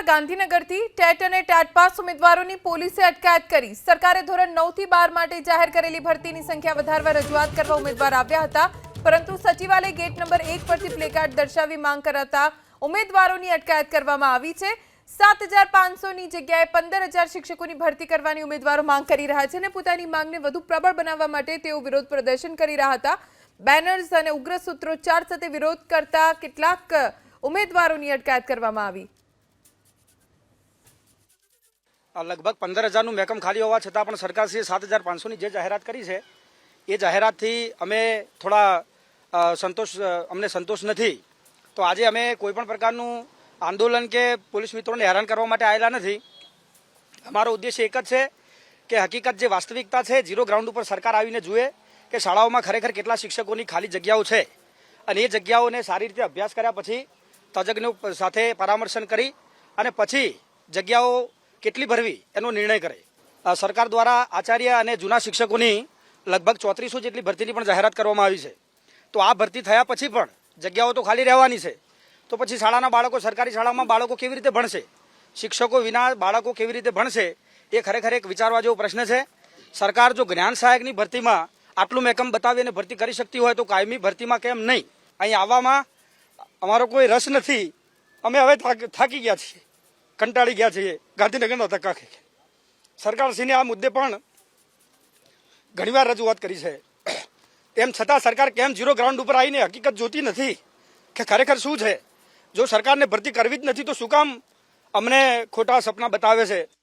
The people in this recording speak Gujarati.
ગાંધીનગરથી ટેટ અને ટેટ પાસ ઉમેદવારોની પોલીસે અટકાયત કરી। સરકારે ધોરણ 9 થી 12 માટે જાહેર કરેલી ભરતીની સંખ્યા વધારવા રજૂઆત કરવા ઉમેદવાર આવ્યા હતા, પરંતુ સચિવાલય ગેટ નંબર 1 પરથી પ્લેકાર્ડ દર્શાવી માંગ કરાતા ઉમેદવારોની અટકાયત કરવામાં આવી છે। 7500 ની જગ્યાએ 15000 શિક્ષકોની ભરતી કરવાની ઉમેદવારો માંગ કરી રહ્યા છે અને પોતાની માંગને વધુ પ્રબળ બનાવવા માટે તેઓ વિરોધ પ્રદર્શન કરી રહ્યા હતા। બેનર્સ અને ઉગ્ર સૂત્રોચ્ચાર સાથે વિરોધ કરતા કેટલાક ઉમેદવારોની અટકાયત કરવામાં આવી। લગભગ 15000 નું મેકમ ખાલી હોવા છતાં પણ સરકારશ્રીએ 7500 ની જે જાહેરાત કરી છે એ જાહેરાતથી અમે થોડા અમને સંતોષ નથી। તો આજે અમે કોઈ પણ પ્રકારનું આંદોલન કે પોલીસ મિત્રોને હેરાન કરવા માટે આવેલા નથી। અમારો ઉદ્દેશ્ય એક જ છે કે હકીકત જે વાસ્તવિકતા છે ઝીરો ગ્રાઉન્ડ ઉપર સરકાર આવીને જુએ કે શાળાઓમાં ખરેખર કેટલા શિક્ષકોની ખાલી જગ્યાઓ છે અને એ જગ્યાઓને સારી રીતે અભ્યાસ કર્યા પછી તજજ્ઞો સાથે પરામર્શન કરી અને પછી જગ્યાઓ કેટલી ભરવી એનો નિર્ણય કરે। સરકાર દ્વારા આચાર્ય અને જૂના શિક્ષકોની લગભગ 3400 જેટલી ભરતીની પણ જાહેરાત કરવામાં આવી છે। તો આ ભરતી થયા પછી પણ જગ્યાઓ તો ખાલી રહેવાની છે, તો પછી શાળાના બાળકો સરકારી શાળામાં બાળકો કેવી રીતે ભણશે, શિક્ષકો વિના બાળકો કેવી રીતે ભણશે, એ ખરેખર એક વિચારવા જેવો પ્રશ્ન છે। સરકાર જો જ્ઞાન સહાયકની ભરતીમાં આટલું મેકમ બતાવીને ભરતી કરી શકતી હોય તો કાયમી ભરતીમાં કેમ નહીં? અહીં આવવામાં અમારો કોઈ રસ નથી। અમે હવે થાકી ગયા છીએ, કંટાળી ગયા છીએ ગાંધીનગરનો ધક્કા ખાઈ। સરકારશ્રીને આ મુદ્દે પણ ઘણીવાર રજૂઆત કરી છે, તેમ છતાં સરકાર કેમ ઝીરો ગ્રાઉન્ડ ઉપર આવીને હકીકત જોતી નથી કે ખરેખર શું છે? જો સરકારને ભરતી કરવી જ નથી તો શું કામ અમને ખોટા સપના બતાવે છે?